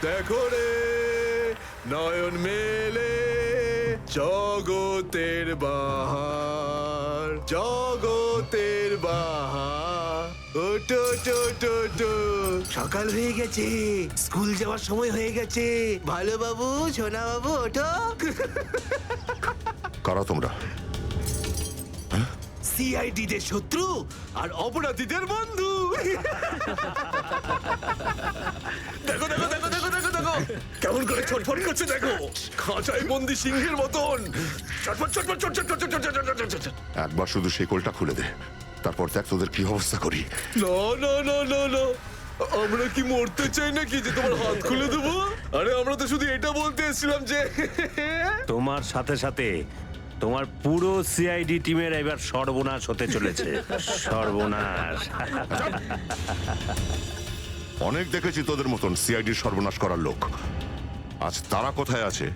দেখো রে নয়ন মেলে জগতের বাহার, জগতের বাহার। ওটো টো টো টো, সকাল হয়ে গেছে, স্কুল যাওয়ার সময় হয়ে গেছে। ভালো বাবু, সোনা বাবু, ওঠো। কারা তোমরা? সিআইডি দের শত্রু আর অপরাধীদের বন্ধু। দেখো দেখো দেখো দেখো দেখো দেখো কেমন করে ছটফট করছে, দেখো খাঁচায় বন্দি সিংহের মতন ছটফট ছটফট ছটফট ছটফট। একবার শুধু সেই কোলটা খুলে দে, তারপর দেখ তোদের কি অবস্থা করি। না না না না না, আমরা কি মরতে চাই নাকি যে তোমার হাত খুলে দেবো? আরে আমরা তো শুধু এটা বলতে এসেছিলাম যে তোমার সাথে সাথে তোমার পুরো সিআইডি টিমের এবার সর্বনাশ হতে চলেছে। সর্বনাশ। অনেক দেখেছি তোদের মতন সিআইডির সর্বনাশ করার লোক। আজ তারা কোথায় আছে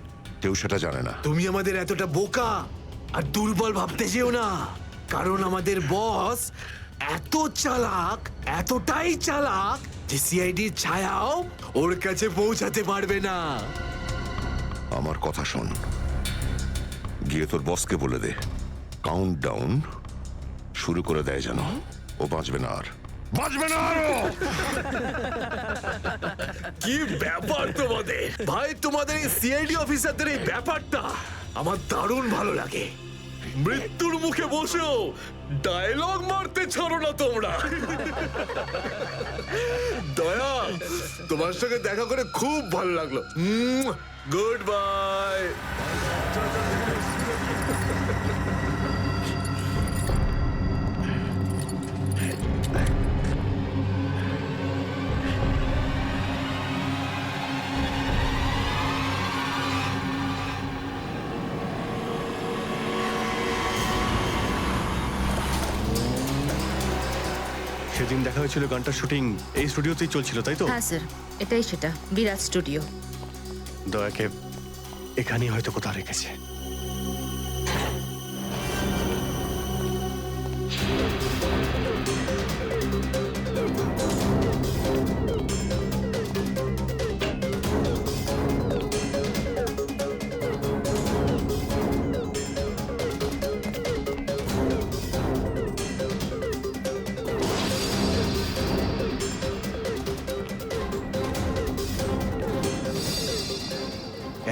কেউ সেটা জানে না। তুমি আমাদের এতটা বোকা আর দুর্বল ভাবতে যেও না, কারণ আমাদের বস এত চালাক, এতটাই চালাক যে সিআইডির ছায়াও ওর কাছে পৌঁছাতে পারবে না। আমার কথা শোন, গিয়ে তোর বসকে বলে দে কাউন্ট ডাউন শুরু করে দেয় যেন ও বাঁচবে না আর, বাঁচবে না আর। কি ব্যাপার তোমাদের ভাই, তোমাদের এই সিআইডি অফিসারদের এই ব্যাপারটা আমার দারুণ ভালো লাগে। মৃত্যুর মুখে বসেও ডায়লগ মারতে ছাড়ো না তোমরা। দয়া, তোমার সঙ্গে দেখা করে খুব ভালো লাগলো। Good bye. সেদিন দেখা হয়েছিল গানটার শুটিং এই স্টুডিওতেই চলছিল, তাই তো? হ্যাঁ স্যার, এটাই সেটা, বিরাট স্টুডিও। দয়াকে এখানেই হয়তো কোথাও রেখেছে।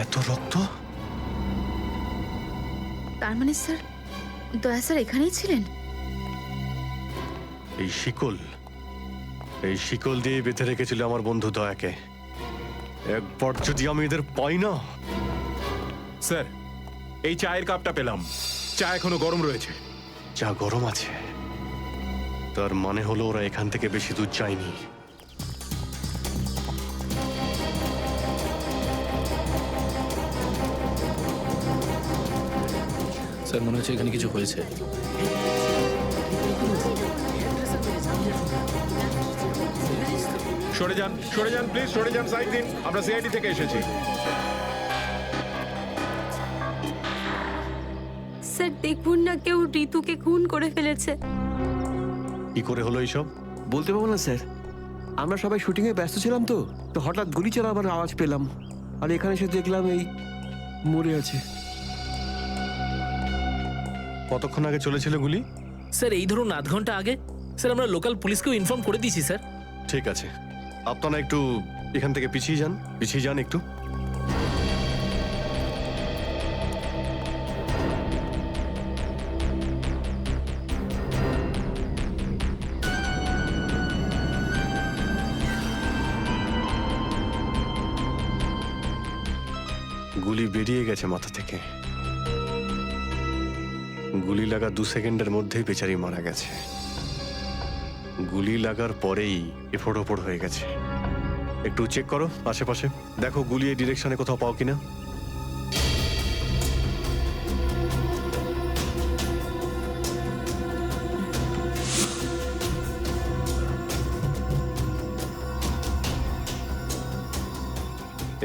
এত রক্ত? তার মানে স্যার, দয়া স্যার এখানেই ছিলেন? এই শিকল দিয়ে বেঁধে রেখেছিল আমার বন্ধু দয়াকে। একবার যদি আমি এদের পাই না। স্যার, এই চায়ের কাপটা পেলাম, চা এখনো গরম রয়েছে। চা গরম আছে, তার মানে হলো ওরা এখান থেকে বেশি দূর যায়নি। স্যার, মনে হচ্ছে এখানে কিছু হয়েছে। সরে যান প্লিজ, সরে যান, সাইড দিন, আমরা সিআইডি থেকে এসেছি। স্যার দেখুন না, কেউ ঋতুকে খুন করে ফেলেছে। কি করে হলো এইসব? বলতে পারবো না স্যার, আমরা সবাই শুটিংয়ে ব্যস্ত ছিলাম তো তো হঠাৎ গুলি চালাবার আওয়াজ পেলাম, আর এখানে এসে দেখলাম এই মরে আছে। কতক্ষণ আগে চলেছিল গুলি? স্যার এই ধরুন আধ ঘন্টা আগে। স্যার আমরা লোকাল পুলিশকেও ইনফর্ম করে দিয়েছি স্যার। ঠিক আছে, আপনারা একটু এখান থেকে পিছিয়ে যান একটু। গুলি বেরিয়ে গেছে মাথা থেকে। গুলি লাগা 2 সেকেন্ডের মধ্যেই বেচারি মারা গেছে। গুলি লাগার পরেই এফোড় ওপড় হয়ে গেছে। একটু চেক করো আশেপাশে, দেখো গুলি এই ডিরেকশনে কোথাও পাও কিনা।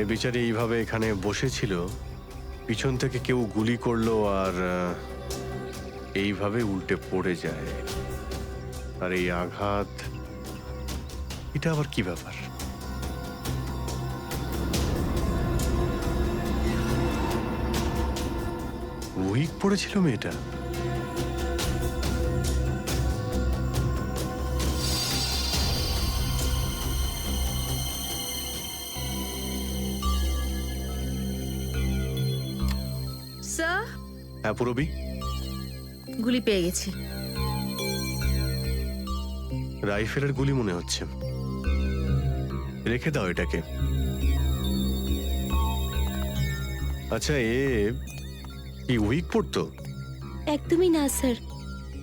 এ বিচারি এইভাবে এখানে বসেছিল, পিছন থেকে কেউ গুলি করলো আর এইভাবে উল্টে পড়ে যায়। আর এই আঘাত, এটা আবার কি ব্যাপার? পড়েছিল মেয়েটা? স্যার, হ্যাঁ পুরবি, গুলি পেয়ে গেছি। রাইফেলের গুলি মনে হচ্ছে। রেখে দাও এটাকে। আচ্ছা, কি উইক পড়তো? একদমই না স্যার,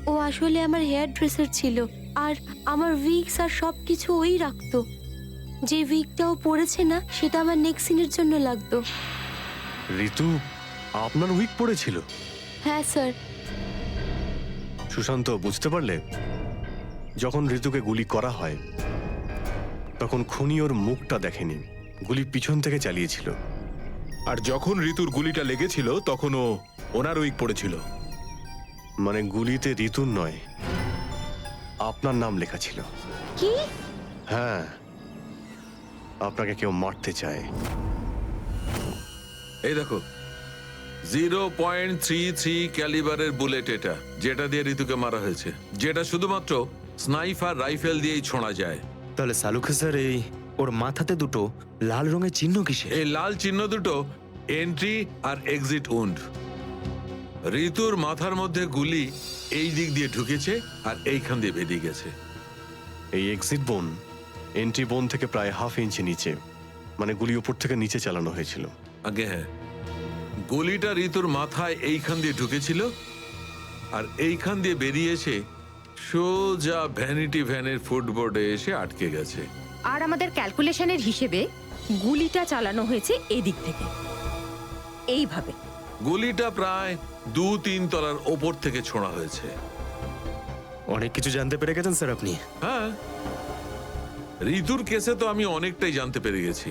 ও আসলে আমার হেয়ার ড্রেসার ছিল, আর আমার উইগস আর সবকিছু ওই রাখতো। যে উইগটা ও পরেছে না, সেটা আমার নেক্সট সিনের জন্য লাগতো। ঋতু আপনার উইক পড়েছিল? হ্যাঁ স্যার। সুশান্ত, বুঝতে পারলে? যখন ঋতুকে গুলি করা হয় তখন খুনি ওর মুখটা দেখেনি, গুলি পিছন থেকে চালিয়েছিল। আর যখন ঋতুর গুলিটা লেগেছিল তখন ও ওনার উইক পড়েছিল। মানে গুলিতে ঋতুর নয়, আপনার নাম লেখা ছিল। কি? হ্যাঁ, আপনাকে কেউ মারতে চায়। এই দেখো, 0.33 ক্যালিবারের বুলেট এটা, যেটা দিয়ে ঋতুকে মারা হয়েছে, যেটা শুধুমাত্র স্নাইপার রাইফেল দিয়েই ছোঁড়া যায়। তাহলে সালুকে স্যার, এই ওর মাথাতে দুটো লাল রঙের চিহ্ন কিসে? এই লাল চিহ্ন দুটো এন্ট্রি আর এক্সিট উন্ড। ঋতুর মাথার মধ্যে গুলি এই দিক দিয়ে ঢুকেছে আর এইখান দিয়ে বেরিয়ে গেছে। এই এক্সিট বোন এন্ট্রি বোন থেকে প্রায় হাফ ইঞ্চি নিচে, মানে গুলি উপর থেকে নিচে চালানো হয়েছিল। আগে হ্যাঁ, গুলিটা ঋতুর মাথায় এইখান দিয়ে ঢুকেছিল আর এইখান দিয়ে বেরিয়ে এসে সোজা ভ্যানিটি ভ্যানের ফুটবোর্ডে এসে আটকে গেছে। আর আমাদের ক্যালকুলেশনের হিসেবে গুলিটা চালানো হয়েছে এদিক থেকে, এইভাবে। গুলিটা প্রায় 2-3 তলার ওপর থেকে ছোঁড়া হয়েছে। অনেক কিছু জানতে পেরে গেছেন স্যার আপনি। হ্যাঁ, ঋতুর কেসে তো আমি অনেকটাই জানতে পেরে গেছি।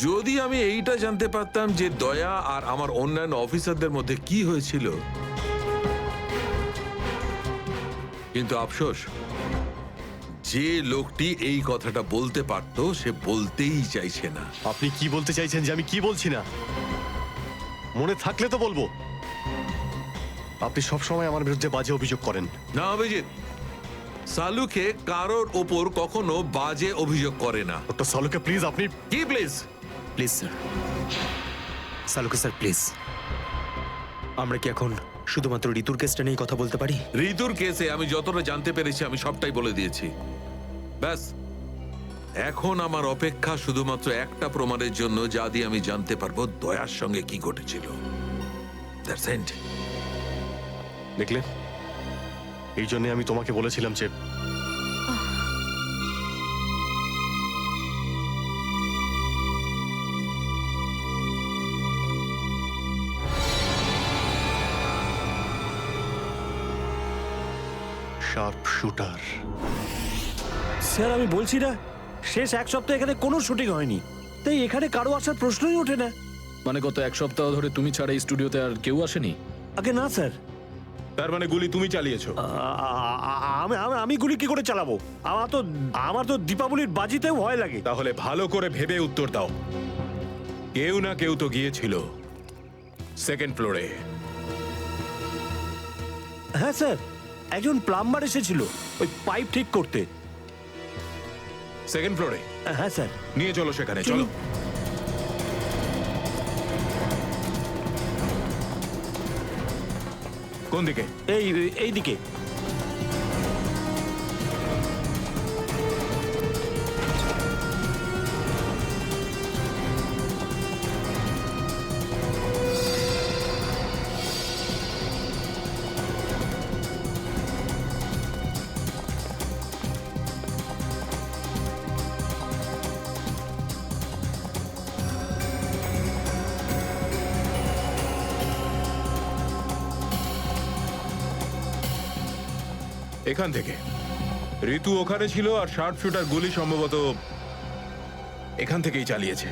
যদি আমি এইটা জানতে পারতাম যে দয়া আর আমার অন্যান্য অফিসারদের মধ্যে কি হয়েছিল, কিন্তু আফসোস, যে লোকটি এই কথাটা বলতে পারতো সে বলতেই চাইছে না। আপনি কি বলতে চাইছেন যে আমি কি বলছি না? মনে থাকলে তো বলবো। আপনি সব সময় আমার বিরুদ্ধে বাজে অভিযোগ করেন। না অভিজিৎ, সালুকে কারোর ওপর কখনো বাজে অভিযোগ করে না। ডক্টর সালুকে প্লিজ, আপনি কি প্লিজ? প্লিজ স্যার, সালুকে স্যার প্লিজ, আমরা কি এখন শুধুমাত্র ঋতুর কেসটা নিয়ে কথা বলতে পারি? ঋতুর কেসে আমি যতটা জানতে পেরেছি আমি সবটাই বলে দিয়েছি। ব্যাস, এখন আমার অপেক্ষা শুধুমাত্র একটা প্রমাণের জন্য, যা দিয়ে আমি জানতে পারবো দয়ার সঙ্গে কি ঘটেছিল। That's it. দেখলে, এই জন্য আমি তোমাকে বলেছিলাম যে শার্প শুটার। স্যার, আমি বলছি না, শেষ এক সপ্তাহ এখানে কোনো শুটিং হয়নি, তাই এখানে কারো আসার প্রশ্নই ওঠে না। মানে গত এক সপ্তাহ ধরে তুমি ছাড়া এই স্টুডিওতে আর কেউ আসেনি? আগে না স্যার। তার মানে গুলি তুমি চালিয়েছো? আমি গুলি কি করে চালাবো? আমার তো দীপাবলির বাজিতেও ভয় লাগে। তাহলে ভালো করে ভেবে উত্তর দাও। কেউ না কেউ তো গিয়েছিল সেকেন্ড ফ্লোরে। হ্যাঁ স্যার, একজন প্লাম্বার এসেছিল ওই পাইপ ঠিক করতে। সেকেন্ড ফ্লোরে? হ্যাঁ স্যার। নিয়ে চলো সেখানে, চলো। কোন দিকে? এই দিকে। এখান থেকে ঋতু ওখানে ছিল আর শার্প শুটার গুলি সম্ভবত এখান থেকেই চালিয়েছে।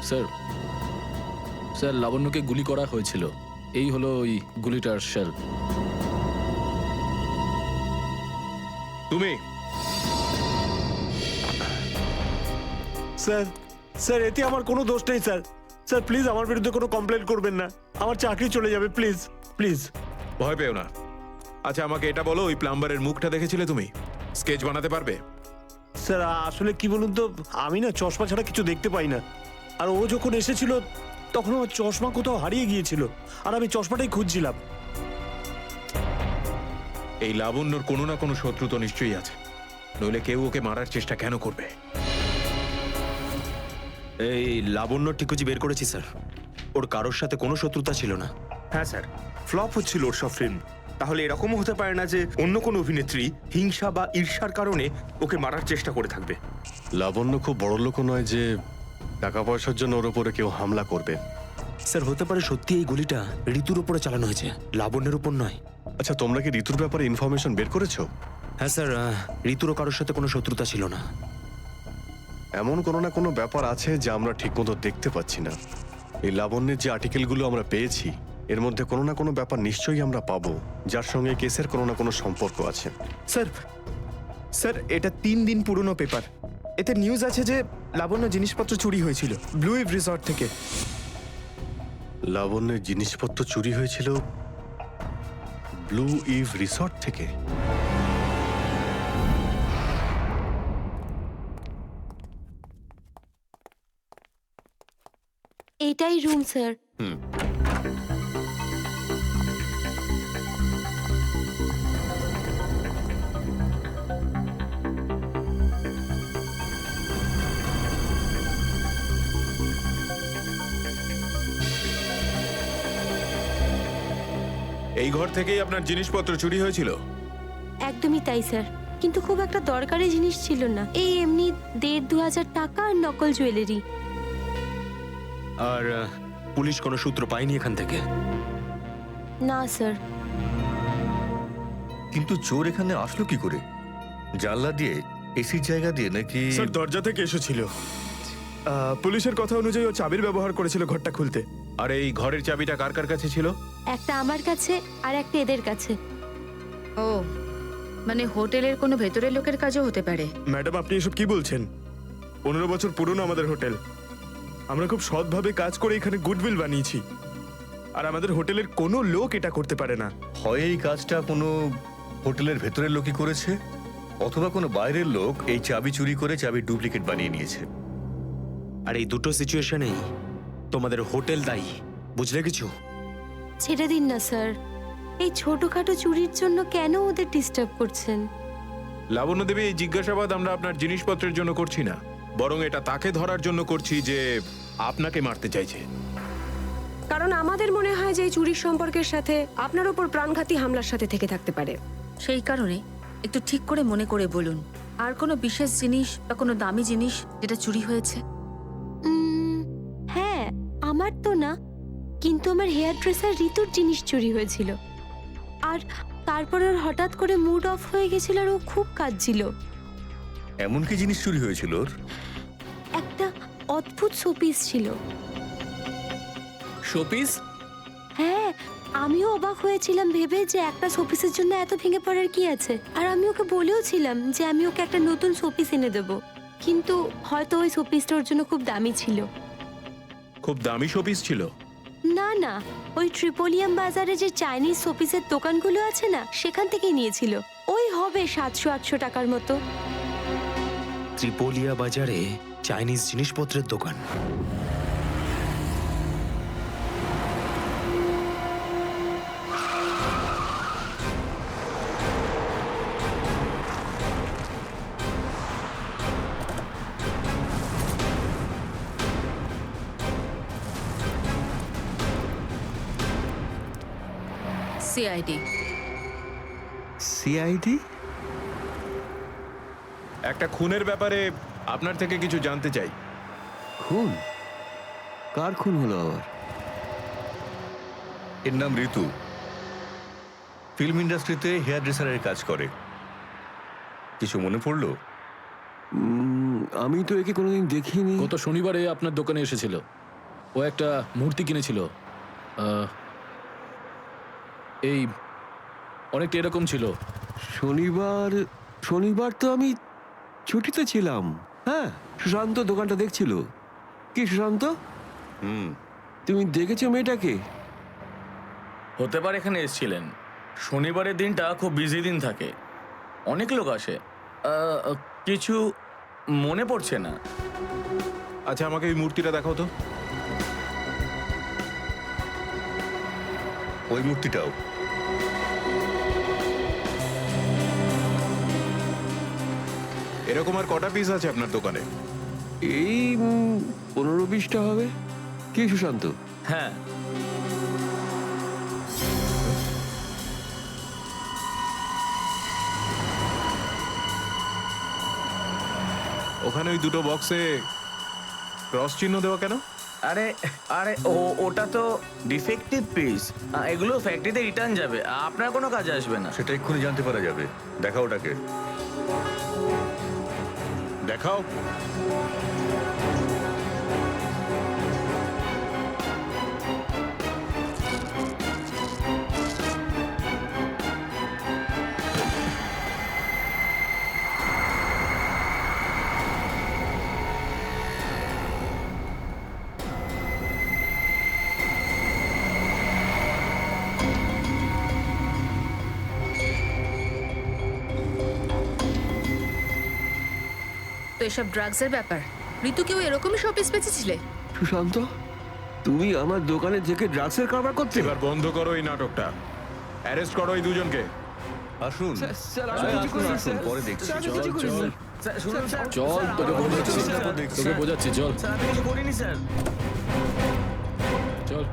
স্যার স্যার লাবণ্যকে গুলি করা হয়েছিল, এই হলো ওই গুলিটার শেল। তুমি স্যার স্যার এতে আমার কোনো দোষ নেই স্যার। স্যার প্লিজ আমার বিরুদ্ধে কোনো কমপ্লেন করবেন না, আমার চাকরি চলে যাবে, প্লিজ প্লিজ। ভয় পেও না। আচ্ছা আমাকে এটা বলো, ওই প্লাম্বারের মুখটা দেখেছিলে তুমি? স্কেচ বানাতে পারবে? স্যার আসলে কি বলুন তো, আমি না চশমা ছাড়া কিছু দেখতে পাই না। আর ও যখন এসেছিল তখন আমার চশমা কোথাও হারিয়ে গিয়েছিল, আর আমি চশমাটাই খুঁজছিলাম। এই লাবণ্যর কোনো না কোনো শত্রু তো নিশ্চয়ই আছে, নইলে কেউ ওকে মারার চেষ্টা কেন করবে? এই লাবণ্য টিকুজি বের করেছি স্যার, ওর কারোর সাথে কোনো শত্রুতা ছিল না। হ্যাঁ স্যার, ফ্লপ হচ্ছিল ওর সব ফিল্ম। তাহলে এরকমও হতে পারে না যে অন্য কোনো অভিনেত্রী হিংসা বা ঈর্ষার কারণে ওকে মারার চেষ্টা করে থাকবে। লাবণ্য খুব বড় লোক নয় যে টাকা পয়সার জন্য ওর উপরে কেউ হামলা করবে। স্যার হতে পারে সত্যি এই গুলিটা ঋতুর উপরে চালানো হয়েছে, লাবণ্যের উপর নয়। আচ্ছা তোমরা কি ঋতুর ব্যাপারে ইনফরমেশন বের করেছো? হ্যাঁ স্যার, ঋতুরও কারোর সাথে কোনো শত্রুতা ছিল না। এমন কোনো না কোনো ব্যাপার আছে যা আমরা ঠিকমতো দেখতে পাচ্ছি না। এই লাবণ্যের যে আর্টিকেলগুলো আমরা পেয়েছি এর মধ্যে কোনো না কোনো ব্যাপার নিশ্চয়ই আমরা পাবো যার সঙ্গে কেসের কোনো না কোনো সম্পর্ক আছে। স্যার স্যার এটা 3 দিন পুরনো পেপার। এতে নিউজ আছে যে লাবণ্য জিনিসপত্র চুরি হয়েছিল ব্লু ইভ রিসর্ট থেকে। লাবণ্যের জিনিসপত্র চুরি হয়েছিল ব্লু ইভ রিসর্ট থেকে? এটাই রুম স্যার। এই ঘর থেকেই আপনার জিনিসপত্র চুরি হয়েছিল? একদমই তাই স্যার, কিন্তু খুব একটা দরকারি জিনিস ছিল না, এই এমনি 1,500-2,000 টাকা আর নকল জুয়েলারি। আর পুলিশ কোনো সূত্র পায়নি এখান থেকে? না স্যার। কিন্তু চোর এখানে আসলো কি করে? জানলা দিয়ে, এসির জায়গা দিয়ে নাকি? স্যার দরজা থেকে এসেছিল। পুলিশের কথা অনুযায়ী ও চাবির ব্যবহার করেছিল ঘরটা খুলতে। আর এই ঘরের চাবিটা কার কার কাছে ছিল? একটা আমার কাছে আর একটা এদের কাছে। ও মানে হোটেলের কোনো ভেতরের লোকের কাজও হতে পারে। ম্যাডাম আপনি এসব কি বলছেন? 15 বছর পুরনো আমাদের হোটেল। আমরা খুব সৎভাবে কাজ করে এখানে গুডউইল বানিয়েছি, আর আমাদের হোটেলের কোনো লোক এটা করতে পারে না। হয় এই কাজটা কোনো হোটেলের ভেতরের লোকই করেছে, অথবা কোনো বাইরের লোক এই চাবি চুরি করে চাবি ডুপ্লিকেট বানিয়ে নিয়েছে। আর এই দুটো সিচুয়েশনেই তোমাদের হোটেল দায়ী, বুঝলে কিছু? ছেড়ে দিন না স্যার, এই ছোটখাটো চুরির জন্য কেন ওদের ডিস্টার্ব করছেন? লাবণ্য দেবী, এই জিজ্ঞাসাবাদ আমরা আপনার জিনিসপত্রের জন্য করছি না, বরং এটা তাকে ধরার জন্য করছি যে আপনাকে মারতে চাইছে। কারণ আমাদের মনে হয় যে এই চুরির সম্পর্কের সাথে আপনার উপর প্রাণঘাতী হামলার সাথে থেকে থাকতে পারে। সেই কারণে একটু ঠিক করে মনে করে বলুন, আর কোনো বিশেষ জিনিস বা কোনো দামি জিনিস যেটা চুরি হয়েছে? হ্যাঁ, আমার তো না, কিন্তু আমার হেয়ার ড্রেসার ঋতুর জিনিস চুরি হয়েছিল। আর তারপর ওর হঠাৎ করে মুড অফ হয়ে গেছিল আর ও খুব কাঁদছিল। এমন কি জিনিস চুরি হয়েছিল ওর? একটা অদ্ভুত শোপিস ছিল। শোপিস? হ্যাঁ, আমিও অবাক হয়েছিলাম ভেবে যে একটা শোপিসের জন্য এত ভেঙে পড়ার কি আছে। আর আমি ওকে বলেও ছিলাম যে আমি ওকে একটা নতুন শোপিস এনে দেবো, কিন্তু হয়তো ওই শোপিসটা ওর জন্য খুব দামি ছিল। খুব দামি শোপিস ছিল? না না, ওই ট্রিপোলিয়াম বাজারে যে চাইনিজ শোপিসের দোকানগুলো আছে না, সেখান থেকেই নিয়েছিল। ওই হবে 700-800 টাকার মতো। ত্রিপোলিয়া বাজারে চাইনিজ জিনিসপত্রের দোকান? সিআইডি। সিআইডি? একটা খুনের ব্যাপারে আপনার থেকে কিছু জানতে চাই। খুন? কার খুন হলো আবার? এর নাম ঋতু, ফিল্ম ইন্ডাস্ট্রিতে হেয়ার ড্রেসারের কাজ করে। কিছু মনে পড়লো? আমি তো একে কোনোদিন দেখিনি। গত শনিবারে আপনার দোকানে এসেছিল। ও একটা মূর্তি কিনেছিল। এই অনেকটা এরকম ছিল। শনিবার তো আমি ছুটিতে ছিলাম। হ্যাঁ, সুশান্ত দোকানটা দেখছিল। কি সুশান্ত, তুমি দেখেছো মেয়েটাকে? হতে পারে এখানে এসেছিলেন। শনিবারের দিনটা খুব বিজি দিন থাকে, অনেক লোক আসে। কিছু মনে পড়ছে না। আচ্ছা, আমাকে এই মূর্তিটা দেখাও তো। ওই মূর্তিটাও। এরকম আর কটা পিস আছে আপনার দোকানে? এই 15-20টা হবে। কি সুশান্ত? হ্যাঁ, ওখানে ওই দুটো বক্সে ক্রস চিহ্ন দেওয়া কেন? আরে আরে ওটা তো ডিফেক্টিভ পিস, এগুলো ফ্যাক্টরিতে রিটার্ন যাবে, আপনার কোনো কাজে আসবে না। সেটা এক্ষুনি জানতে পারা যাবে। দেখাও ওটাকে, দেখাও। তো এসব ড্রাগসের ব্যাপার। ঋতুকেও এরকমই শপিস বেঁচেছিলে? সুশান্ত, তুমি আমার দোকানে থেকে ড্রাগসের কারবার করতে? এবার বন্ধ করো এই নাটকটা। অ্যারেস্ট করো এই দুজনকে। আসুন, পরে দেখছি। চল, তোকে বোঝাচ্ছি, চল স্যার, আমি কিছু করিনি স্যার। চল।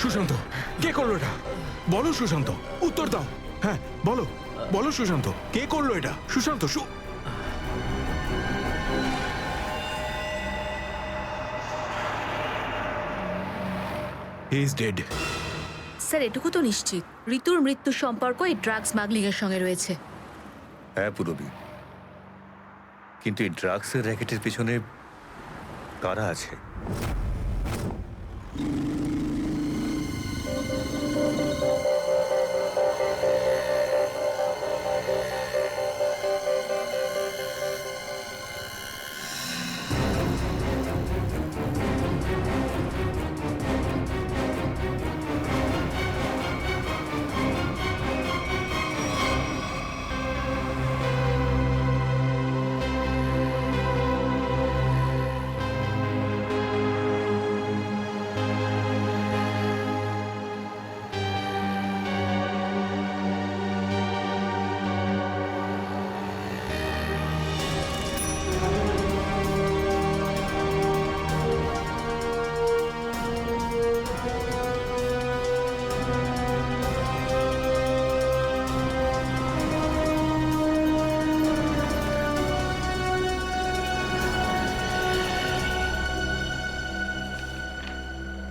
সুশান্ত, কে করলো এটা? বলো সুশান্ত, উত্তর দাও। হ্যাঁ বলো, বলো সুশান্ত, কে করলো এটা? Sushant, he is dead. Sir, এটুকু তো নিশ্চিত ঋতুর মৃত্যুর সম্পর্ক এই ড্রাগ স্মাগলিং এর সঙ্গে রয়েছে। হ্যাঁ পুরবি, কিন্তু এই ড্রাগসের র্যাকেটের পিছনে কারা আছে?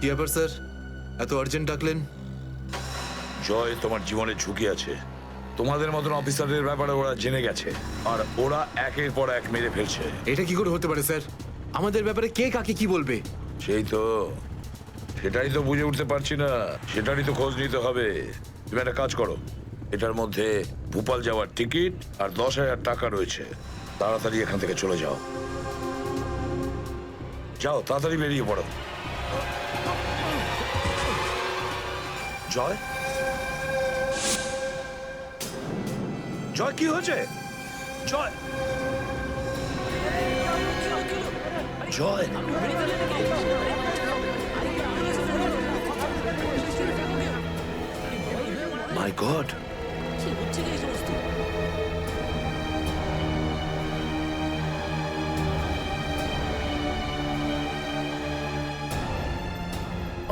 কি ব্যাপার স্যার, এত আর্জেন্ট ডাকলেন? জয়, তোমার জীবনের ঝুঁকি আছে। তোমাদের মতন অফিসারদের ব্যাপারে ওরা জেনে গেছে, আর ওরা একের পর এক মেরে ফেলছে। এটা কি করে হতে পারে স্যার? আমাদের ব্যাপারে কে কাকে কি বলবে? সেটাই তো বুঝে উঠতে পারছি না। সেটারই তো খোঁজ নিতে হবে। তুমি একটা কাজ করো, এটার মধ্যে ভোপাল যাওয়ার টিকিট আর 10,000 টাকা রয়েছে। তাড়াতাড়ি এখান থেকে চলে যাও। যাও, তাড়াতাড়ি বেরিয়ে পড়ো। জয়, জয়, কি হয়েছে? জয়, জয়, মাই গড,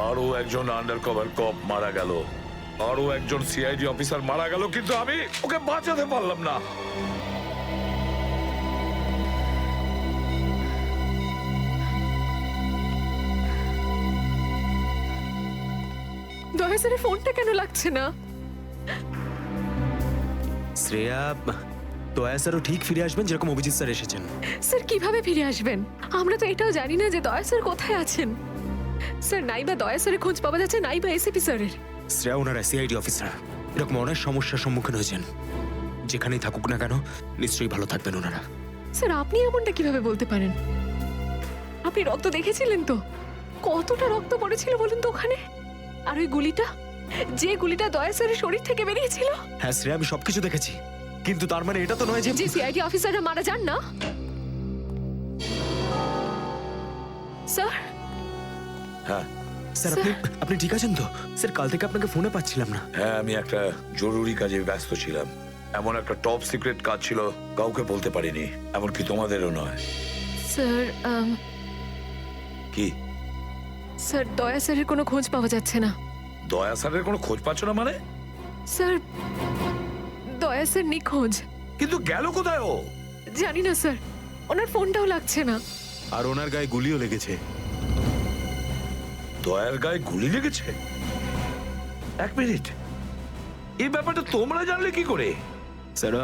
আরো একজন আন্ডার কভার কপ মারা গেল, আরো একজন সিআইডি অফিসার মারা গেল, কিন্তু আমি ওকে বাঁচাতে পারলাম না। দয়া স্যারের ফোনটা কেন লাগছে না? শ্রেয়া, দয়া স্যারও ঠিক ফিরে আসবেন যেরকম অভিজিৎ স্যার এসেছেন। স্যার কিভাবে ফিরে আসবেন? আমরা তো এটাও জানি না যে দয়া স্যার কোথায় আছেন। স্যার, নাইবা দয়া স্যারের খোঁজ পাওয়া যাচ্ছে, নাইবা এসিপি স্যারের। শ্রেয়া ওনারা সিআইডি অফিসার, এরকম অনেক সমস্যার সম্মুখীন হয়েছেন। যেখানেই থাকুক না কেন নিশ্চয়ই ভালো থাকবেন ওনারা। স্যার, আপনি এমনটা কিভাবে বলতে পারেন? আপনি রক্ত দেখেছিলেন তো? কতটা রক্ত পড়েছিল বলুন তো ওখানে? আর ওই গুলিটা, যে গুলিটা দয়া স্যারের শরীর থেকে বেরিয়েছিল। হ্যাঁ শ্রেয়া, আমি সবকিছু দেখেছি, কিন্তু তার মানে এটা তো নয় যে সিআইডি অফিসাররা মারা যান না। স্যার, হ্যাঁ স্যার, আপনি ঠিক আছেন তো? স্যার, কাল থেকে আপনাকে ফোনে পাচ্ছিলাম না। হ্যাঁ, আমি একটা জরুরি কাজে ব্যস্ত ছিলাম। এমন একটা টপ সিক্রেট কাজ ছিল, কাউকে বলতে পারিনি, এমনকি তোমাদেরও নয়। স্যার, কি স্যার, দয়া স্যারের কোনো খোঁজ পাওয়া যাচ্ছে না। দয়া স্যারের কোনো খোঁজ পাচ্ছ না মানে? স্যার, দয়া স্যার নিখোঁজ। কিন্তু গেল কোথায় ও? জানি না স্যার, ওনার ফোনটাও লাগছে না। আর ওনার গায়ে গুলিও লেগেছে। দয়ার গায়ে গুলি লেগেছে? এক মিনিট, এই ব্যাপারটা তোমরা জানলে কি করে? স্যার,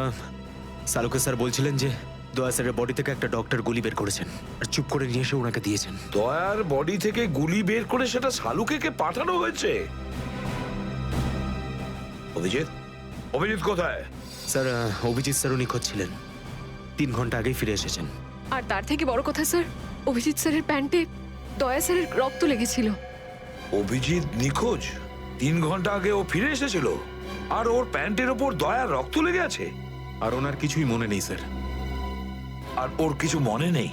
সালুকে স্যার বলছিলেন যে দয়া স্যারের বডি থেকে একটা ডক্টর গুলি বের করেছেন আর চুপ করে নিয়ে এসে ওনাকে দিয়েছেন। দয়ার বডি থেকে গুলি বের করে সেটা শালুকে পাঠানো হয়েছে? অভিজিৎ, অভিজিৎ কোথায়? স্যার, অভিজিৎ স্যারও নিখোঁজ ছিলেন, 3 ঘন্টা আগেই ফিরে এসেছেন। আর তার থেকে বড় কথা স্যার, অভিজিৎ স্যারের প্যান্টে দয়া স্যারের রক্ত লেগেছিল। অভিজিৎ নিখোঁজ? 3 ঘন্টা আগে ও ফিরে এসেছিল, আর ওর প্যান্টের ওপর দয়ার রক্ত লেগে আছে। আর ওনার কিছুই মনে নেই স্যার। আর ওর কিছু মনে নেই?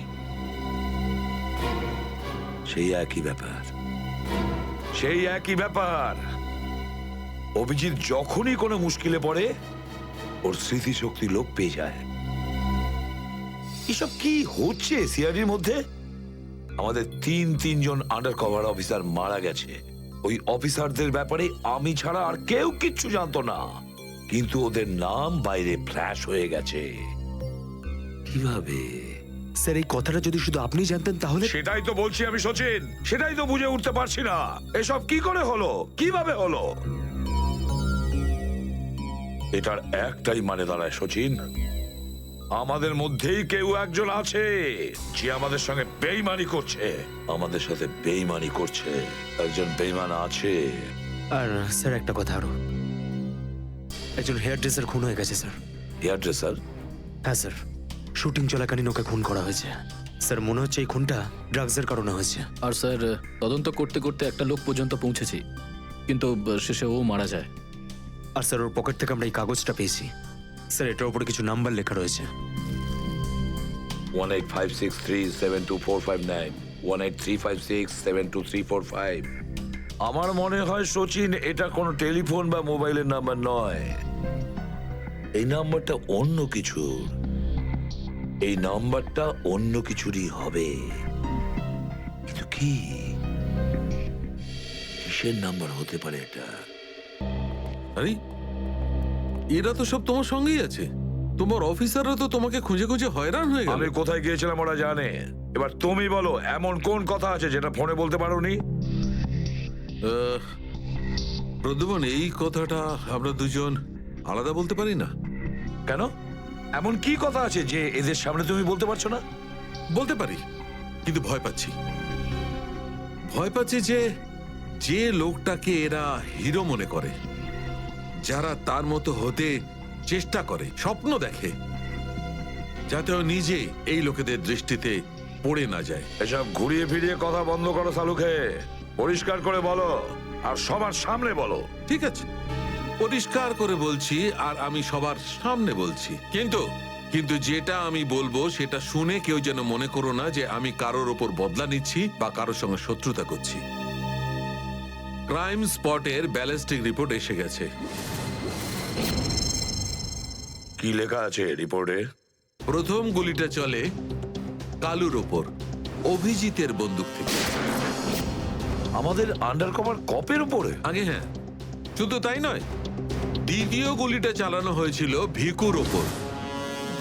সেই একই ব্যাপার, সেই একই ব্যাপার। অভিজিৎ যখনই কোনো মুশকিলে পড়ে ওর স্মৃতিশক্তি লোপ পেয়ে যায়। এসব কি হচ্ছে সিআইডির মধ্যে? আমাদের তিনজন আন্ডার কভার অফিসার মারা গেছে। ওই অফিসারদের ব্যাপারে আমি ছাড়া আর কেউ কিচ্ছু জানতো না, কিন্তু ওদের নাম বাইরে ফ্ল্যাশ হয়ে গেছে। কিভাবে? স্যার, এই কথাটা যদি শুধু আপনি জানতেন তাহলে। সেটাই তো বলছি আমি সচিন, সেটাই তো বুঝে উঠতে পারছি না এসব কি করে হলো, কিভাবে হলো। এটার একটাই মানে দাঁড়ায় সচিন, আমাদের মধ্যেই কেউ একজন আছে যে আমাদের সঙ্গে বেইমানি করছে, আমাদের সাথে বেইমানি করছে। একজন বেইমান আছে। আর স্যার, একটা কথা আরো, একজন হেয়ার ড্রেসার খুন হয়ে গেছে স্যার। Hair dresser? হ্যাঁ স্যার, শুটিং চলাকালীন ওকে খুন করা হয়েছে। স্যার, মনে হচ্ছে এই খুনটা ড্রাগসের কারণে হয়েছে। আর স্যার, তদন্ত করতে করতে একটা লোক পর্যন্ত পৌঁছেছি, কিন্তু শেষে ও মারা যায়। আর স্যার, ওর পকেট থেকে আমরা এই কাগজটা পেয়েছি। স্যার, এটার উপরে কিছু নাম্বার লেখা রয়েছে। 185637245 183567235। আমার মনে হয় সচিন, এটা কোনো টেলিফোন বা মোবাইলের নাম্বার নয়। এই নাম্বারটা অন্য কিছু, এই নাম্বারটা অন্য কিছুরই হবে। কিন্তু কি, কিসের নাম্বার হতে পারে এটা? আরে, এরা তো সব তোমার সঙ্গেই আছে। তোমার অফিসাররা তো তোমাকে খুঁজে খুঁজে হয়রান হয়ে গেল। আমি কোথায় গিয়েছিলাম ওরা জানে। এবার তুমি বলো, এমন কোন কথা আছে যেটা ফোনে বলতে পারোনি? প্রদ্যুমন, এই কথাটা আমরা দুজন আলাদা বলতে পারি না? কেন? এমন কি কথা আছে যে এদের সামনে তুমি বলতে পারছো না? বলতে পারি, কিন্তু ভয় পাচ্ছি। ভয় পাচ্ছি যে যে লোকটাকে এরা হিরো মনে করে, যারা তার মতো হতে চেষ্টা করে, স্বপ্ন দেখে, যাতে ও নিজে এই লোকেদের দৃষ্টিতে পড়ে না যায়। এসব ঘুরিয়ে ফিরিয়ে কথা বন্ধ করো সালুকে। পরিষ্কার করে বলো, আর সবার সামনে বলো। ঠিক আছে, পরিষ্কার করে বলছি, আর আমি সবার সামনে বলছি। কিন্তু যেটা আমি বলবো সেটা শুনে কেউ যেন মনে করো না যে আমি কারোর ওপর বদলা নিচ্ছি বা কারোর সঙ্গে শত্রুতা করছি। ক্রাইম স্পটের ব্যালিস্টিক রিপোর্ট এসে গেছে। কি লেখা আছে রিপোর্টে? প্রথম গুলিটা চলে কালুর ওপর, অভিজিতের বন্দুক থেকে। আমাদের আন্ডারকভার কপের উপরে? আগে হ্যাঁ, শুধু তাই নয়, দ্বিতীয় গুলিটা চালানো হয়েছিল ভিকুর ওপর,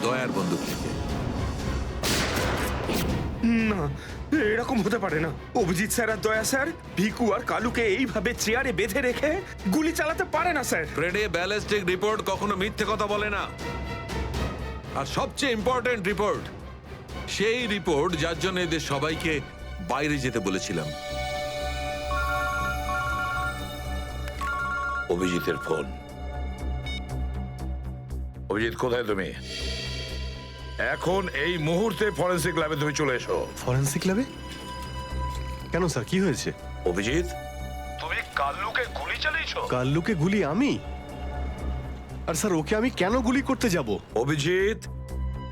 দয়ার বন্দুক থেকে। না, এরকম হতে পারে না। অভিজিৎ স্যার আর দয়া স্যার ভিকু আর কালুকে এইভাবে চেয়ারে বেঁধে রেখে গুলি চালাতে পারে না স্যার। ফ্রেডে, ব্যালিস্টিক রিপোর্ট কখনো মিথ্যে কথা বলে না। আর সবচেয়ে ইম্পর্টেন্ট রিপোর্ট, সেই রিপোর্ট যার জন্য এদের সবাইকে বাইরে যেতে বলেছিলাম। অভিজিতের ফোন। অভিজিৎ, কোথায় তুমি? এখন এই মুহূর্তে ফরেনসিক ল্যাবে তুমি চলে এসো। ফরেনসিক ল্যাবে? কেন স্যার, কি হয়েছে? অভিজিৎ, তুমি কাল্লুকে গুলি চালিয়েছো? কাল্লুকে গুলি আমি? আর স্যার, ওকে আমি কেন গুলি করতে যাব? অভিজিৎ,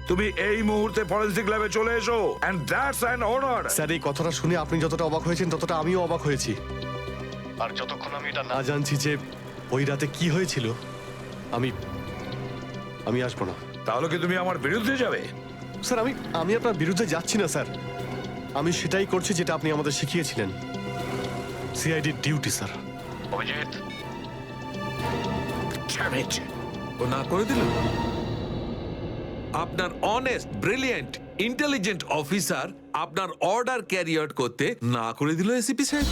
তুমি এই মুহূর্তে ফরেনসিক ল্যাবে চলে এসো, and that's an order. Sir, এই কথাটা শুনে আপনি যতটা অবাক হয়েছেন ততটা আমিও অবাক হয়েছি। আর যতক্ষণ আমি এটা না জানছি যে ওই রাতে কি হয়েছিল, আমি আসবো না। তাহলে কি তুমি আমার বিরুদ্ধে যাবে? স্যার, আমি আপনার বিরুদ্ধে যাচ্ছি না স্যার। আমি সেটাই করছি যেটা আপনি আমাদের শিখিয়েছিলেন, সিআইডি ডিউটি স্যার। অভিজিৎ, ও না করে দিল। আপনার অনেস্ট, ব্রিলিয়েন্ট, ইন্টেলিজেন্ট অফিসার আপনার অর্ডার ক্যারি আউট করতে না করে দিল এসিপি সাহেব।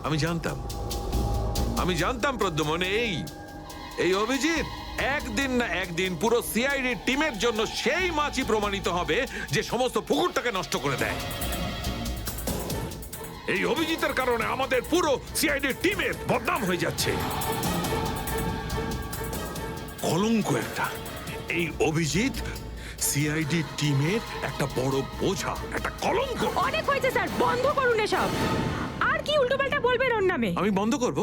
আমি জানতাম প্রদ্যুমন, এই অভিজিৎ একদিন না একদিন পুরো সিআইডি টিমের জন্য সেই মাছি প্রমাণিত হবে যে সমস্ত পুকুরটাকে নষ্ট করে দেয়। এই অভিজিতের কারণে আমাদের পুরো সিআইডি টিমের বদনাম হয়ে যাচ্ছে। কলঙ্ক একটা। এই অভিজিৎ সিআইডি টিমের একটা বড় বোঝা, একটা কলঙ্ক। অনেক হয়েছে স্যার, বন্ধ করুন এসব। আর কি উল্টোপাল্টা বলবেন ওর নামে? আমি বন্ধ করব?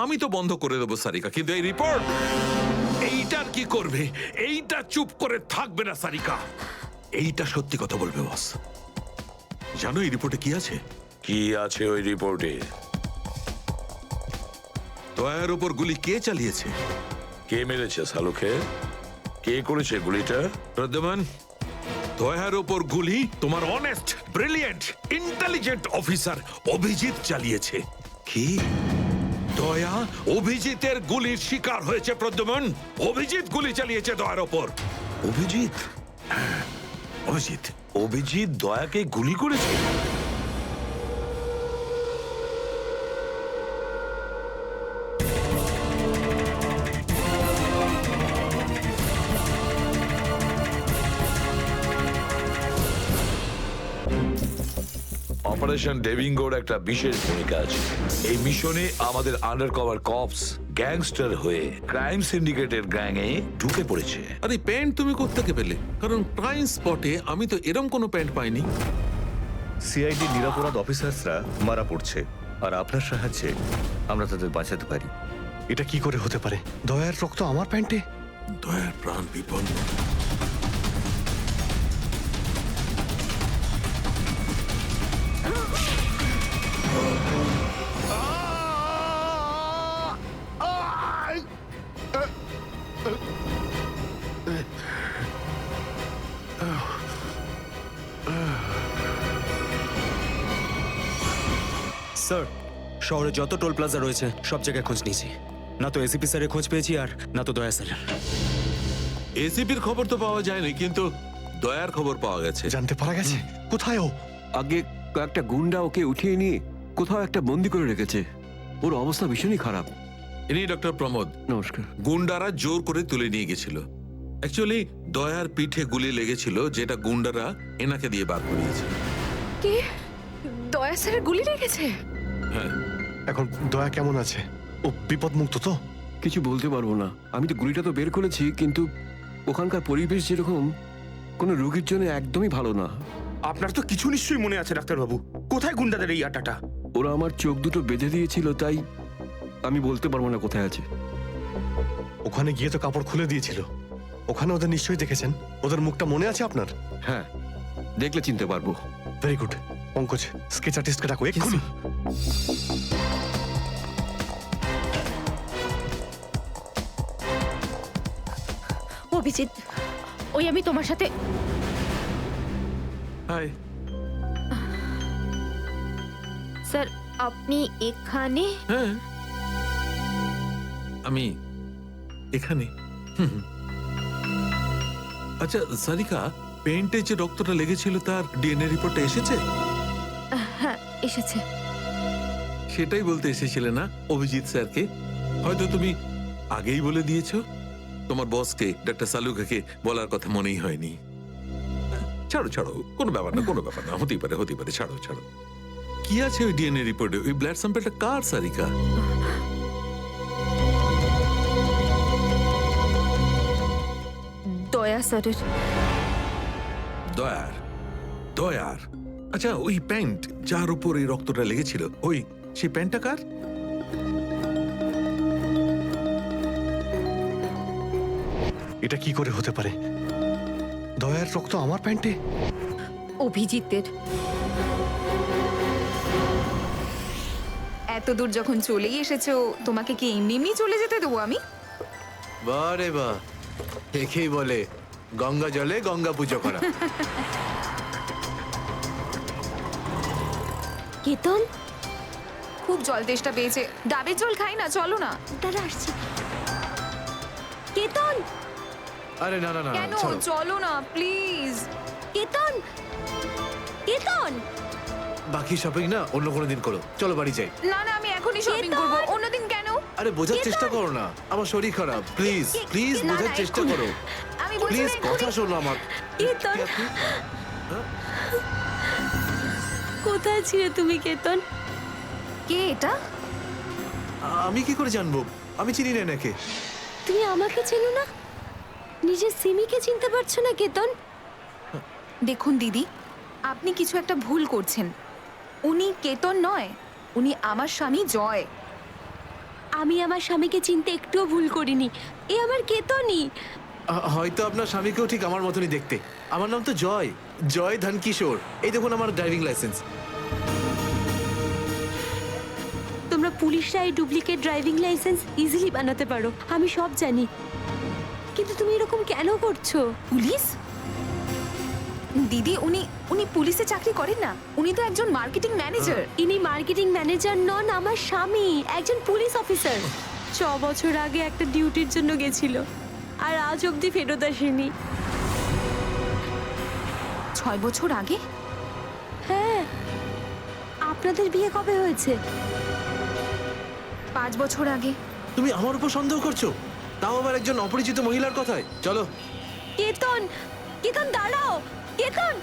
আমি তো বন্ধ করে দেবো সারিকা, কিন্তু এই রিপোর্ট, এইটার কি করবে? এইটা চুপ করে থাকবে না সারিকা, এইটা সত্যি কথা বলবে বস। জানো এই রিপোর্টে কি আছে? কি আছে ওই রিপোর্টে? দয়ার উপর গুলি কে চালিয়েছে? কে মেরেছে সালুকে? কে করেছে গুলিটা? প্রদ্যুমন, দয়ার উপর গুলি তোমার honest, brilliant, intelligent officer Abhijit চালিয়েছে। কি? দয়া অভিজিতের গুলির শিকার হয়েছে প্রদ্যুমন। অভিজিৎ গুলি চালিয়েছে দয়ার ওপর। অভিজিৎ? অভিজিৎ দয়াকে গুলি করেছে? অপারেশন ডেভিঙ্গোর একটা বিশেষ ভূমিকা আছে। এই মিশনে আমাদের আন্ডারকভার কপস গ্যাংস্টার হয়ে ক্রাইম সিন্ডিকেটের গ্যাংয়ে ঢুকে পড়েছে। আরে প্যান্ট তুমি কোত্থেকে পেলে? কারণ ক্রাইম স্পটে আমি তো এরম কোনো প্যান্ট পাইনি। সিআইডি নিরাপরাধ অফিসার্সরা মারা পড়ছে, আর আপনার সাহায্যে আমরা তাদের বাঁচাতে পারি। এটা কি করে হতে পারে? দয়ার রক্ত আমার প্যান্টে? দয়ার প্রাণ বিপন্ন। স্যার, শহরে যত টোল প্লাজা রয়েছে সব জায়গায় খোঁজ নিয়েছি। না তো এসিপি স্যারের খোঁজ পেয়েছি, আর না তো দয়া স্যারের। এসিপির খবর তো পাওয়া যায়নি, কিন্তু দয়ার খবর পাওয়া গেছে। জানতে পারা গেছে কোথায় ও? আগে কয়েকটা গুন্ডা ওকে উঠিয়ে নিয়ে কোথাও একটা বন্দি করে রেখেছে। ওর অবস্থা ভীষণই খারাপ। ইনি ডক্টর প্রমোদ। নমস্কার। গুন্ডারা জোর করে তুলে নিয়ে গেছিল। অ্যাকচুয়ালি দয়ার পিঠে গুলি লেগেছিল, যেটা গুন্ডারা এনাকে দিয়ে বার করিয়েছে। কি দয়া স্যারের গুলি লেগেছে? হ্যাঁ। এখন দয়া কেমন আছে? ও বিপদমুক্ত তো? কিছু বলতে পারবো না। আমি তো গুলিটা তো বের করেছি, কিন্তু ওখানকার পরিবেশ যেরকম কোনো রোগীর জন্য একদমই ভালো না। আপনার তো কিছু নিশ্চয়ই মনে আছে ডাক্তারবাবু। কোথায় গুন্ডাদের এই আটাটা? ওরা আমার চোখ দুটো বেঁধে দিয়েছিল, তাই আমি বলতে পারবো না কোথায় আছে। ওখানে গিয়ে তো কাপড় খুলে দিয়েছিল। ওখানে ওদের নিশ্চয়ই দেখেছেন। ওদের মুখটা মনে আছে আপনার? হ্যাঁ, দেখলে চিনতে পারবো। Very good. পঙ্কজ, স্কেচ আর্টিস্টকে ডাকো এক্ষুনি। অভিজিৎ, ওই আমি তোমার সাথে। হাই। স্যার, আপনি এখানে? হ্যাঁ, আমি এখানে। আচ্ছা সারিকা, পেন্টে যে রক্তটা লেগেছিল তার ডিএনএ রিপোর্টটা এসেছে? হ্যাঁ, এসেছে। সেটাই বলতে এসেছিলে না অভিজিৎ স্যারকে? হয়তো তুমি আগেই বলে দিয়েছো। তোমার বসকে ডাক্তার সালুকাকে বলার কথা মনেই হয়নি। ছাড়ো ছাড়ো, কোনো ব্যাপার না, কোনো ব্যাপার না, হতেই পারে হতেই পারে, ছাড়ো ছাড়ো। কি আছে ওই ডিএনএ রিপোর্টে? ওই ব্লাড স্যাম্পলটা কার সারিকা? দয়া স্যারের। দয়ার? দয়ার? আচ্ছা, ওই প্যান্ট যার উপর এই রক্তটা লেগেছিল, ওই সেই প্যান্টটা কার? এটা কি করে হতে পারে? দয়ার রক্ত আমার প্যান্টে? অভিজিতের। এত দূর যখন চলেই এসেছো, তোমাকে কি এমনি এমনি চলে যেতে দেবো আমি? বাহ রে বাহ, একেই বলে গঙ্গা জলে গঙ্গা পুজো করা। কেতন, খুব জল তেষ্টা পেয়েছে, ডাবের জল খাই না, চলো না। দাঁড়া আসছি। কেতন, আরে না না না, কেন? ছাড়ো। চলো না প্লিজ। কেতন, কেতন। বাকি শপিং না অন্য কোনো দিন করো, চলো বাড়ি যাই। না না, আমি এখনই শপিং করব। অন্যদিন কেন? আরে বোঝার চেষ্টা করো না, আমার শরীর খারাপ। প্লিজ প্লিজ না, বোঝার না, চেষ্টা এক্ষুনি। করো। আমি বলছি প্লিজ না, এক্ষুনি। কথা শোনো আমার। কেতন, কোথায় ছিলে তুমি কেতন? কে এটা? আমি কি করে জানবো? আমি চিনি না এনাকে। তুমি আমাকে চেনো না? নিজের সিমিকে চিনতে পারছো না কেতন? দেখুন দিদি, আপনি কিছু একটা ভুল করছেন। উনি কেতন নয়, উনি আমার স্বামী জয়। আমি আমার স্বামীকে চিনতে একটুও ভুল করিনি। এ আমার কেতনই। হয়তো আপনার স্বামীকেও ঠিক আমার মতনই দেখতে। আমার নাম তো জয়, জয় ধনকিশোর। এই দেখুন আমার ড্রাইভিং লাইসেন্স। তোমরা পুলিশরা এই ডুপ্লিকেট ড্রাইভিং লাইসেন্স ইজিলি বানাতে পারো, আমি সব জানি। কিন্তু তুমি এরকম কেন করছো? পুলিশ? দিদি, উনি উনি পুলিশে চাকরি করেন না, উনি তো একজন মার্কেটিং ম্যানেজার। ইনি মার্কেটিং ম্যানেজার নন, আমার স্বামী একজন পুলিশ অফিসার। 6 বছর আগে একটা ডিউটির জন্য গেছিল, আর আজ অবধি ফেরত আসেনি। 6 বছর আগে? হ্যাঁ। আপনাদের বিয়ে কবে হয়েছে? 5 বছর আগে। তুমি আমার উপর সন্দেহ করছো, তাও আবার একজন অপরিচিত মহিলার কথায়। চলো। কেতন, কেতন দাঁড়াও, কেতন।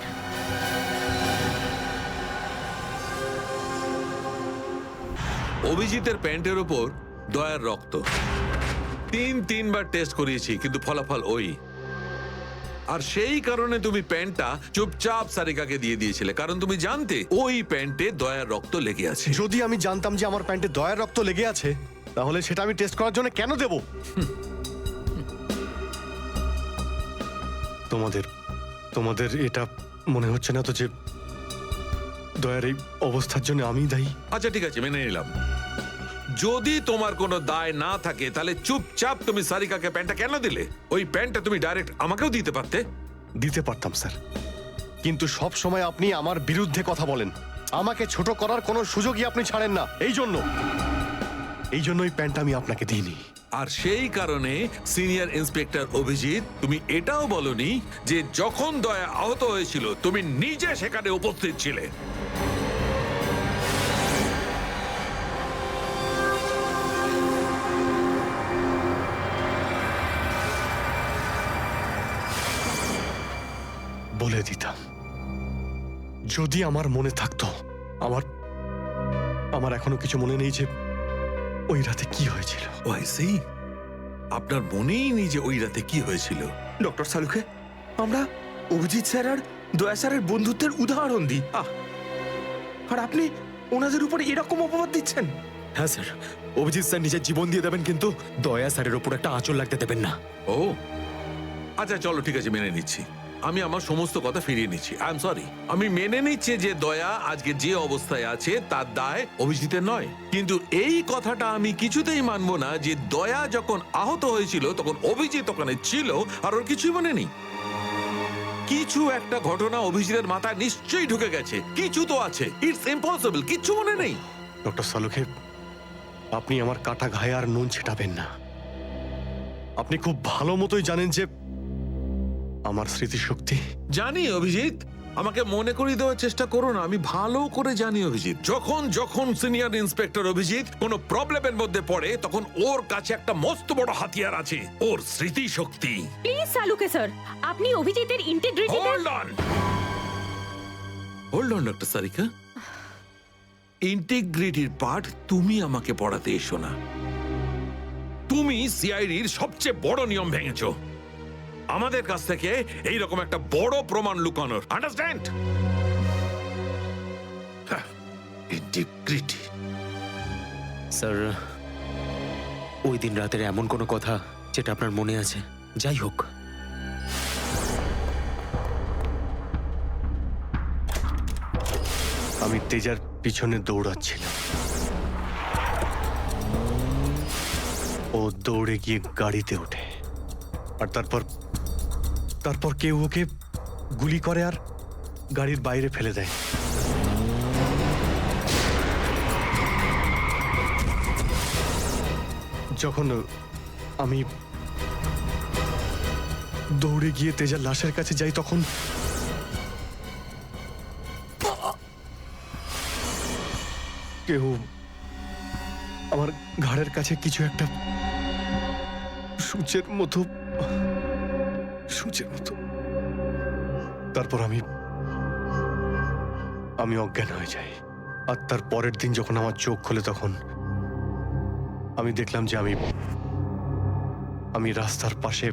অভিজিতের প্যান্টের উপর দয়ার রক্ত। 3বার টেস্ট করিয়েছি, কিন্তু ফলাফল ওই। আর সেই কারণে তুমি প্যান্টটা চুপচাপ সারিকাকে দিয়ে দিয়েছিলে, কারণ তুমি জানতে ওই প্যান্টে দয়ার রক্ত লেগে আছে। যদি আমি জানতাম যে আমার প্যান্টে দয়ার রক্ত লেগে আছে, তাহলে সেটা আমি টেস্ট করার জন্য কেন দেব? তোমাদের এটা মনে হচ্ছে না তো যে দয়ার এই অবস্থার জন্য আমি দায়ী? আচ্ছা ঠিক আছে, মেনে নিলাম। যদি তোমার কোনো দায় না থাকে, তাহলে চুপচাপ তুমি সারিকাকে প্যান্টটা কেন দিলে? ওই প্যান্টটা তুমি ডাইরেক্ট আমাকেও দিতে পারতে। দিতে পারতাম স্যার, কিন্তু সব সময় আপনি আমার বিরুদ্ধে কথা বলেন। আমাকে ছোট করার কোনো সুযোগই আপনি ছাড়েন না। এই জন্যই প্যান্টটা আমি আপনাকে দিইনি। আর সেই কারণে সিনিয়র ইন্সপেক্টর অভিজিৎ, তুমি এটাও বলনি যে যখন দয়া আহত হয়েছিল তুমি নিজে সেখানে উপস্থিত ছিলে। বলে দিতাম। যদি আমার মনে থাকতো। আমার আমার এখনো কিছু মনে নেই যে ওই রাতে কি হয়েছিল। আপনার মনেই নেই যে ওই রাতে কি হয়েছিল? ডক্টর সালুকে, আমরা অভিজিৎ স্যার আর দয়া স্যারের বন্ধুত্বের উদাহরণ দিই, আর আপনি ওনাদের উপর এরকম অপবাদ দিচ্ছেন? হ্যাঁ স্যার, অভিজিৎ স্যার নিজের জীবন দিয়ে দেবেন, কিন্তু দয়া স্যারের উপর একটা আঁচল লাগতে দেবেন না। ও আচ্ছা, চলো ঠিক আছে, মেনে নিচ্ছি। আমি আমার সমস্ত কথা ফিরিয়ে নিচ্ছি। I am sorry. আমি মেনে নিচ্ছি যে দয়া আজকে যে অবস্থায় আছে তার দায় অভিজিতের নয়, কিন্তু এই কথাটা আমি কিছুতেই মানবো না যে দয়া যখন আহত হয়েছিল তখন অভিজিৎ ওখানে ছিল আর ওর কিছুই মনে নেই। কিছু একটা ঘটনা অভিজিতের মাথায় নিশ্চয়ই ঢুকে গেছে, কিছু তো আছে। ইটস ইম্পসিবল, কিচ্ছু মনে নেই। ডক্টর সালুকে, আপনি আমার কাটা ঘায়ে আর নুন ছেটাবেন না। আপনি খুব ভালো মতোই জানেন যে আমার স্মৃতিশক্তি। জানি অভিজিৎ, আমাকে মনে করিয়ে দেওয়ার চেষ্টা করো না। আমি ভালো করে জানি অভিজিৎ, যখন যখন সিনিয়র ইন্সপেক্টর অভিজিৎ কোনো প্রবলেমের মধ্যে পড়ে তখন ওর কাছে একটা মস্ত বড় হাতিয়ার আছে, ওর স্মৃতিশক্তি। প্লিজ সালুকে স্যার, আপনি অভিজিতের integrity hold on doctor Sarika. ইন্টিগ্রিটির পাঠ তুমি আমাকে পড়াতে এসো না। তুমি সিআইডির সবচেয়ে বড় নিয়ম ভেঙেছো, আমাদের কাছ থেকে এইরকম একটা বড় প্রমাণ লুকানোর। আন্ডারস্ট্যান্ড? ইন্টিগ্রিটি। স্যার, ওই দিন রাতের এমন কোনো কথা যেটা আপনার মনে আছে? যাই হোক, আমি তেজার পিছনে দৌড়াচ্ছিলাম। ও দৌড়ে গিয়ে গাড়িতে ওঠে, আর তারপর কেউ ওকে গুলি করে আর গাড়ির বাইরে ফেলে দেয়। যখন আমি দৌড়ে গিয়ে তেজার লাশের কাছে যাই তখন কেউ আমার ঘাড়ের কাছে কিছু একটা সূচের মতো। তারপর আমি অজ্ঞান হয়ে যাই। আর তার পরের দিন যখন আমার চোখ খোলে তখন আমি দেখলাম যে আমি রাস্তার পাশে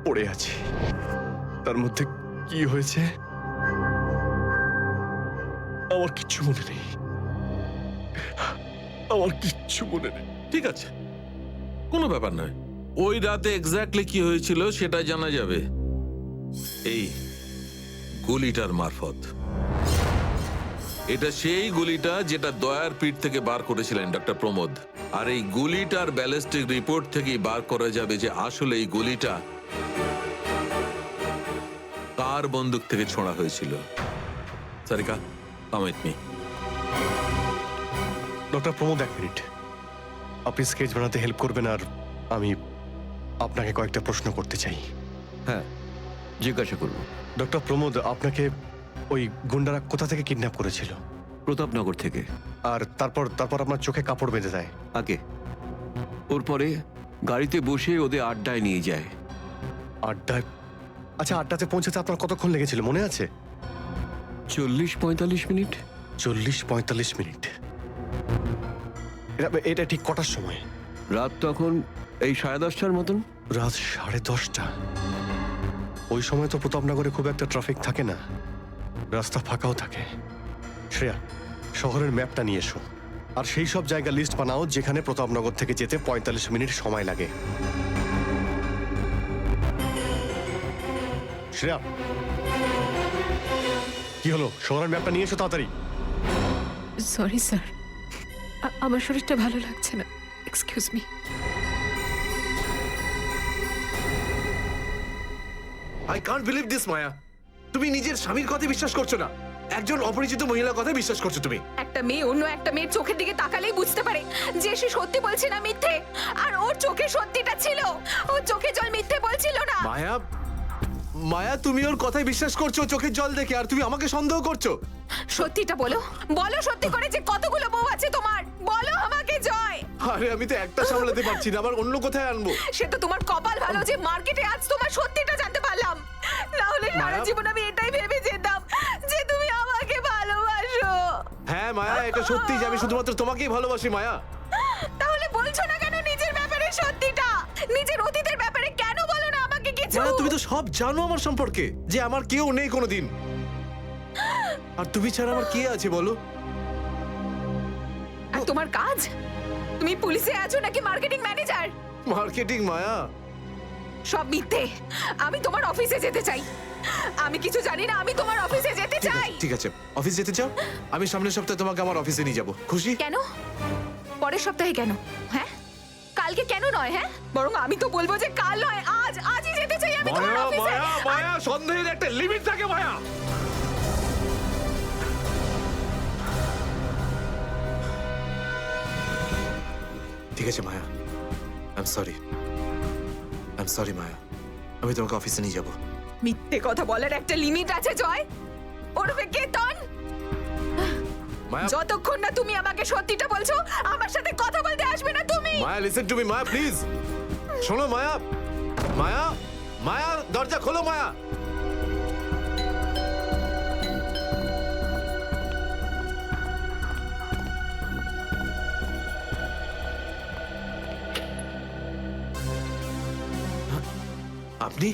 পড়ে আছি। তার মধ্যে কি হয়েছে আমার কিচ্ছু মনে নেই। ঠিক আছে, কোনো ব্যাপার নয়। ওই রাতে এক্স্যাক্টলি কি হয়েছিল সেটা জানা যাবে এই গুলিটার মারফত। এটা সেই গুলিটা যেটা দয়ার পিঠ থেকে বার করেছিলেন ডক্টর প্রমোদ। আর এই গুলিটার ব্যালিস্টিক রিপোর্ট থেকেই বার করা যাবে যে আসলে এই গুলিটা কার বন্দুক থেকে ছোঁড়া হয়েছিল। Sarika, come with me. Doctor Pramod, এক মিনিট। আপনি স্কেচ বানাতে হেল্প করবেন, আর আমি আপনাকে কয়েকটা প্রশ্ন করতে চাই। হ্যাঁ, জিজ্ঞাসা করুন। ডক্টর প্রমোদ, আপনাকে ওই গুন্ডারা কোথা থেকে কিডন্যাপ করেছিল? প্রতাপনগর থেকে। আর তারপর আপনার চোখে কাপড় বেঁধে দেয়? আগে ওর পরে গাড়িতে বসে ওদের আড্ডায় নিয়ে যায়। আড্ডায়? আচ্ছা, আড্ডাতে পৌঁছাতে আপনার কতক্ষণ লেগেছিল মনে আছে? 40-45 মিনিট। 40-45 মিনিট? এটা ঠিক কটার সময়? রাত তখন এই 10:30টার মতন। রাত 10:30টা? ওই সময় তো প্রতাপনগরে খুব একটা ট্রাফিক থাকে না, রাস্তা ফাঁকাও থাকে। শ্রেয়া, শহরের ম্যাপটা নিয়ে এসো, আর সেই সব জায়গা লিস্ট বানাও যেখানে প্রতাপনগর থেকে যেতে 45 মিনিট সময় লাগে। শ্রেয়া, কি হলো? শহরের ম্যাপটা নিয়ে এসো তাড়াতাড়ি। সরি স্যার, আমার শরীরটা ভালো লাগছে না, excuse me. I can't believe this Maya. তুমি নিজের স্বামীর কথা বিশ্বাস করছো না, একজন অপরিচিত মহিলার কথা বিশ্বাস করছো তুমি। একটা মেয়ে অন্য একটা মেয়ের চোখের দিকে তাকালেই বুঝতে পারে যে সে সত্যি বলছে না মিথ্যে। আর ওর চোখে সত্যিটা ছিল, ওর চোখে জল মিথ্যে বলছিল না। মায়া, তুমি ওর কথায় বিশ্বাস করছো চোখের জল দেখে, আর তুমি আমাকে সন্দেহ করছো। সত্যিটা বলো, বলো সত্যি করে যে কতগুলো বউ আছে তোমার, বলো আমাকে জয়। আরে আমি তো একটা সামলাতে পারছি না, আবার অন্য কোথায় আনবো? সে তো তোমার কপাল ভালো যে মার্কেটে আজ তোমার সত্যিটা জানতে পারলাম। না হলে সারা মায়া? জীবন আমি এটাই ভেবে যেতাম যে তুমি আমাকে ভালোবাসো। হ্যাঁ মায়া, এটা সত্যি যে আমি শুধুমাত্র তোমাকেই ভালোবাসি মায়া। তাহলে বলছো না কেন নিজের ব্যাপারে সত্যিটা? নিজের অতীতের ব্যাপারে কেন বলো না আমাকে কিছু? মায়া, তুমি তো সব জানো আমার সম্পর্কে, যে আমার কেউ নেই কোনোদিন। আর তুমি ছাড়া আমার কে আছে বলো? আর তোমার কাজ? তুমি পুলিশে আছো নাকি মার্কেটিং ম্যানেজার? মার্কেটিং মায়া। সব মিথ্যে। আমি তোমার অফিসে যেতে চাই। আমি কিছু জানি না, আমি তোমার অফিসে যেতে চাই। ঠিক আছে, অফিস যেতে চাও? আমি সামনের সপ্তাহে তোমাকে আমার অফিসে নিয়ে যাবো। খুশি? কেন? পরের সপ্তাহে কেন? হ্যাঁ, কালকে কেন নয়? হ্যাঁ, বরং আমি তো বলবো যে কাল নয়, আজই যেতে চাই আমি তোমার মায়া অফিসে। মায়া মায়া, সন্দেহের একটা লিমিট থাকে মায়া। ঠিক আছে মায়া, আই এম সরি মায়া, আমি তোমাকে অফিসে নিয়ে যাবো। মিথ্যে কথা বলার একটা লিমিট আছে জয়, ওরফে কেতন। মায়া, যতক্ষণ না তুমি আমাকে সত্যিটা বলছো, আমার সাথে কথা বলতে আসবে না তুমি। Maya listen to me Maya, please শোনো মায়া। মায়া মায়া, দরজা খোলো মায়া। আপনি?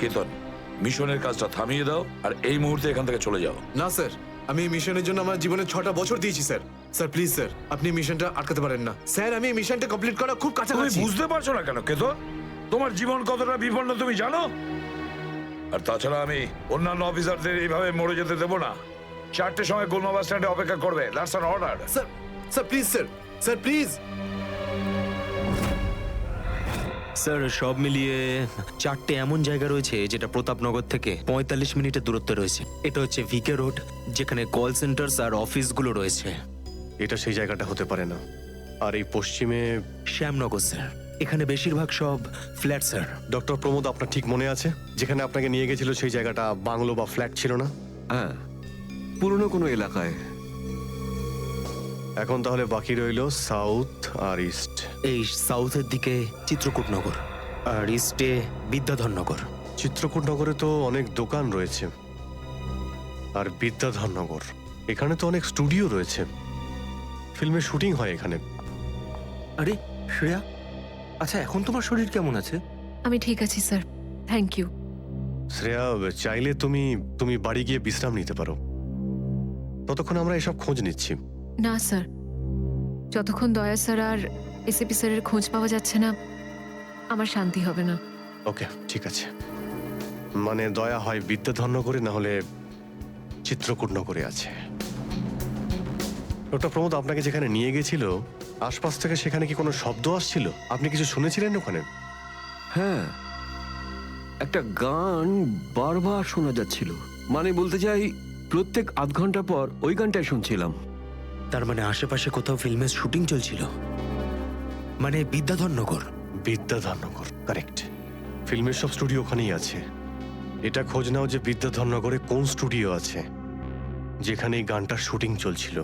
কেতন, মিশনের কাজটা থামিয়ে দাও আর এই মুহূর্তে এখান থেকে চলে যাও। না স্যার, আমি এই মিশনের জন্য আমার জীবনে 6টা বছর দিয়েছি স্যার। স্যার প্লিজ স্যার, আপনি মিশনটা আটকাতে পারেন না স্যার। আমি এই মিশনটা কমপ্লিট করা খুব তুমি কাছাকাছি। বুঝতে পারছো না কেন কেতন? তোমার জীবন কতটা বিপন্ন তুমি জানো? আর তাছাড়া আমি অন্যান্য অফিসারদের এইভাবে মরে যেতে দেবো না। 4টের সময় গুলমা বাস স্ট্যান্ডে অপেক্ষা করবে। That's an order. Sir sir please sir, sir please. Sir সব মিলিয়ে 4টে এমন জায়গা রয়েছে যেটা প্রতাপনগর থেকে 45 মিনিটের দূরত্বে রয়েছে। এটা হচ্ছে ভিকে রোড, যেখানে কল সেন্টার আর অফিসগুলো রয়েছে। এটা সেই জায়গাটা হতে পারে না। আর এই পশ্চিমে শ্যামনগর স্যার, এখানে বেশিরভাগ সব ফ্ল্যাট স্যার। ডক্টর প্রমোদ, আপনার ঠিক মনে আছে যেখানে আপনাকে নিয়ে গেছিল সেই জায়গাটা বাংলো বা ফ্ল্যাট ছিল না? হ্যাঁ, পুরনো কোনো এলাকায়। এখন তাহলে বাকি রইল সাউথ আর ইস্ট। এই সাউথের দিকে চিত্রকূটনগর আর ইস্টে বিদ্যাধরনগর। চিত্রকূটনগরে তো অনেক দোকান রয়েছে, আর বিদ্যাধরনগর এখানে তো অনেক স্টুডিও রয়েছে। ফিল্মের শুটিং হয় এখানে। আরে শ্রেয়া, আচ্ছা এখন তোমার শরীর কেমন আছে? আমি ঠিক আছি স্যার, থ্যাংক ইউ। শ্রেয়া, চাইলে তুমি বাড়ি গিয়ে বিশ্রাম নিতে পারো। ততক্ষণ আমরা এসব খোঁজ নিচ্ছি। না স্যার, যতক্ষণ দয়া স্যার আর এসিপি স্যারের খোঁজ পাওয়া যাচ্ছে না, আমার শান্তি হবে না। ওকে, ঠিক আছে। মানে দয়া হয় বিদ্যাধরনগরে, না হলে চিত্রকূটনগরে আছে। ডক্টর প্রমোদ আপনাকে যেখানে নিয়ে গেছিল, আশপাশ থেকে সেখানে কি কোনো শব্দ আসছিল? আপনি কিছু শুনেছিলেন ওখানে? হ্যাঁ, একটা গান বারবার শোনা যাচ্ছিল। মানে বলতে চাই, প্রত্যেক আধ ঘন্টা পর ওই গানটাই শুনছিলাম। তার মানে আশেপাশে কোথাও ফিল্মের শুটিং চলছিল। মানে বিদ্যাধরনগর। বিদ্যাধরনগর, কারেক্ট। ফিল্মের সব স্টুডিও ওখানেই আছে। এটা খোঁজ নাও যে বিদ্যাধরনগরে কোন স্টুডিও আছে যেখানে এই গানটার শুটিং চলছিল।